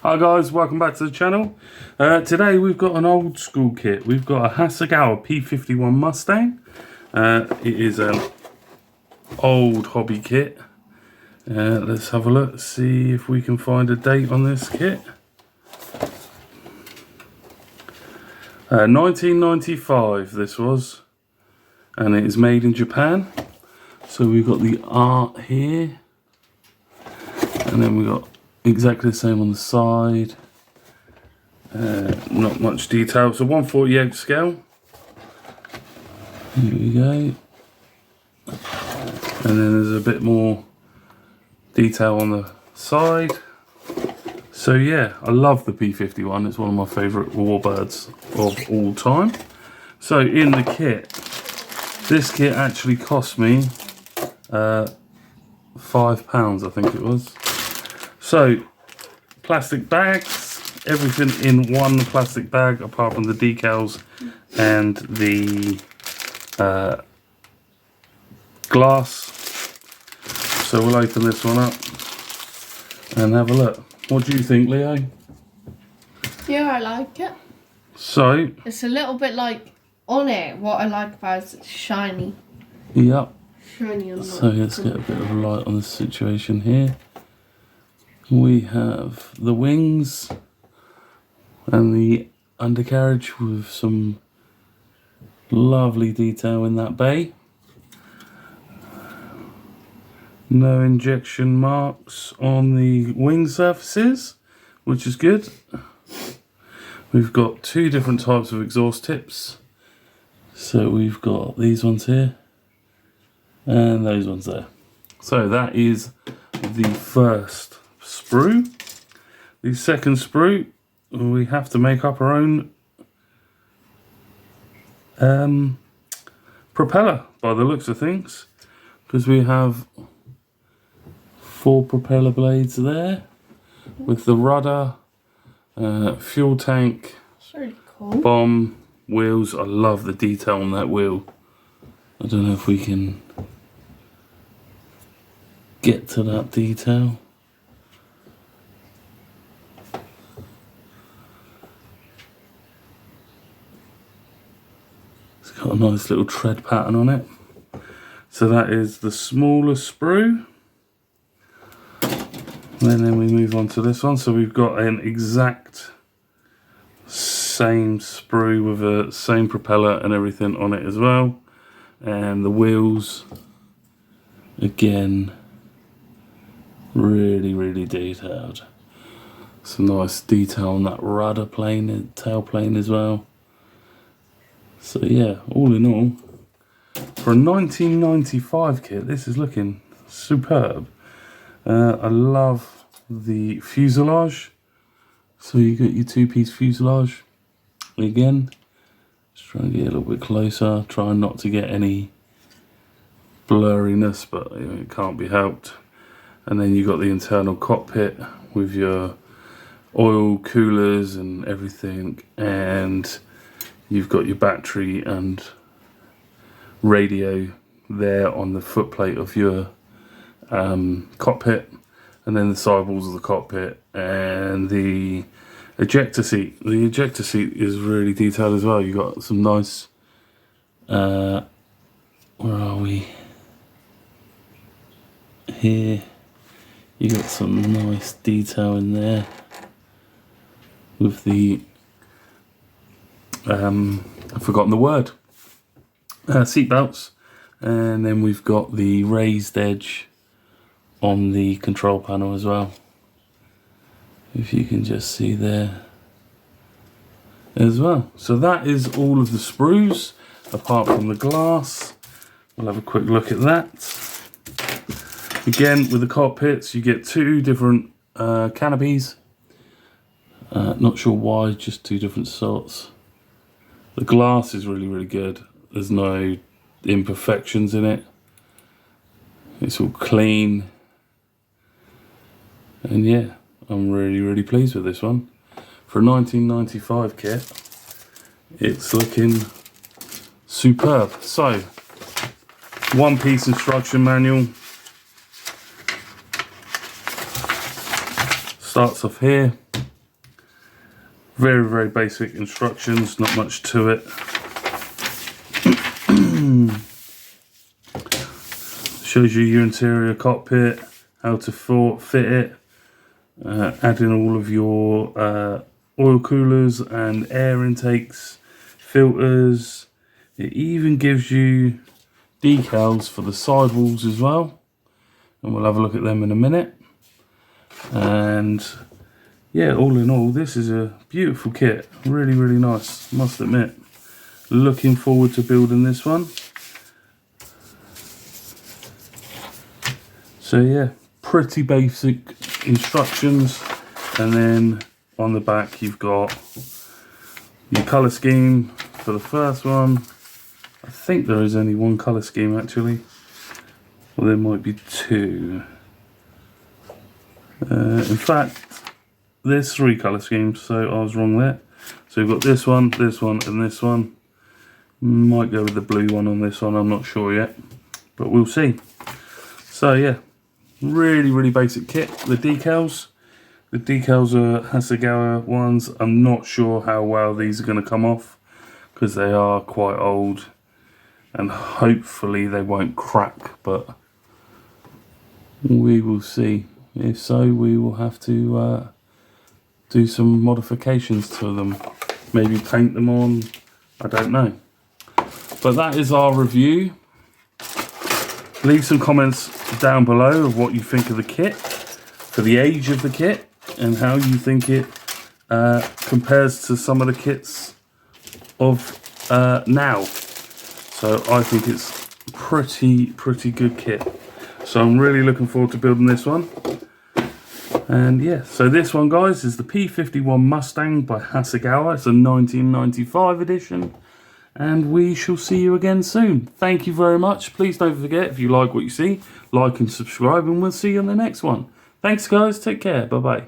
Hi guys, welcome back to the channel. Today we've got an old school kit. We've got a Hasegawa P51 Mustang. It is an old hobby kit. Let's have a look, see if we can find a date on this kit. 1995 this was, and it is made in Japan. So we've got the art here, and then we've got exactly the same on the side. Not much detail. So 1/48 scale. Here we go. And then there's a bit more detail on the side. So yeah, I love the P51. It's one of my favourite warbirds of all time. So in the kit, this kit actually cost me £5, I think it was. So, plastic bags, everything in one plastic bag apart from the decals and the glass. So we'll open this one up and have a look. What do you think, Leo? Yeah, I like it. So, it's a little bit like on it. What I like about it is it's shiny. Yep. Shiny on so let's get a bit of a light on the situation here. We have the wings and the undercarriage with some lovely detail in that bay. No injection marks on the wing surfaces, which is good. We've got two different types of exhaust tips. So we've got these ones here and those ones there. So that is the first sprue. The second sprue, we have to make up our own propeller by the looks of things, because we have 4 propeller blades there with the rudder, fuel tank, really cool. bomb, wheels. I love the detail on that wheel. I don't know if we can get to that detail. Got a nice little tread pattern on it. So that is the smaller sprue. And then we move on to this one. So we've got an exact same sprue with the same propeller and everything on it as well. And the wheels, again, really detailed. Some nice detail on that rudder plane and tail plane as well. So yeah, all in all, for a 1995 kit, this is looking superb. I love the fuselage. So you got your 2-piece fuselage. Again, just try and get a little bit closer. Try not to get any blurriness, but it can't be helped. And then you got the internal cockpit with your oil coolers and everything, and you've got your battery and radio there on the footplate of your cockpit, and then the sidewalls of the cockpit and the ejector seat. The ejector seat is really detailed as well. You've got some nice, where are we? Here. You got some nice detail in there with the I've forgotten the word. Seat belts, and then we've got the raised edge on the control panel as well. If you can just see there as well. So that is all of the sprues, apart from the glass. We'll have a quick look at that. Again, with the cockpits, you get 2 different canopies. Not sure why, just 2 different sorts. The glass is really good. There's no imperfections in it. It's all clean. And yeah, I'm really pleased with this one. For a 1995 kit, it's looking superb. So, 1-piece instruction manual. Starts off here. Very, very basic instructions, not much to it. Shows you your interior cockpit, how to fit it, add in all of your oil coolers and air intakes, filters. It even gives you decals for the sidewalls as well, and we'll have a look at them in a minute. And yeah, all in all, this is a beautiful kit. Really, really nice, must admit. Looking forward to building this one. So yeah, pretty basic instructions. And then on the back, you've got your colour scheme for the first one. I think there is only one colour scheme actually. Well, there might be two. In fact, there's 3 colour schemes, so I was wrong there. So we've got this one, and this one. Might go with the blue one on this one, I'm not sure yet, but we'll see. So yeah, really, really basic kit. The decals are Hasegawa ones. I'm not sure how well these are going to come off because they are quite old, and hopefully they won't crack, but we will see. If so, we will have to do some modifications to them, maybe paint them on, I don't know. But that is our review. Leave some comments down below of what you think of the kit, for the age of the kit, and how you think it compares to some of the kits of now. So I think it's pretty good kit. So I'm really looking forward to building this one. And yeah, so this one, guys, is the P51 Mustang by Hasegawa. It's a 1995 edition. And we shall see you again soon. Thank you very much. Please don't forget, if you like what you see, like and subscribe, and we'll see you on the next one. Thanks, guys. Take care. Bye-bye.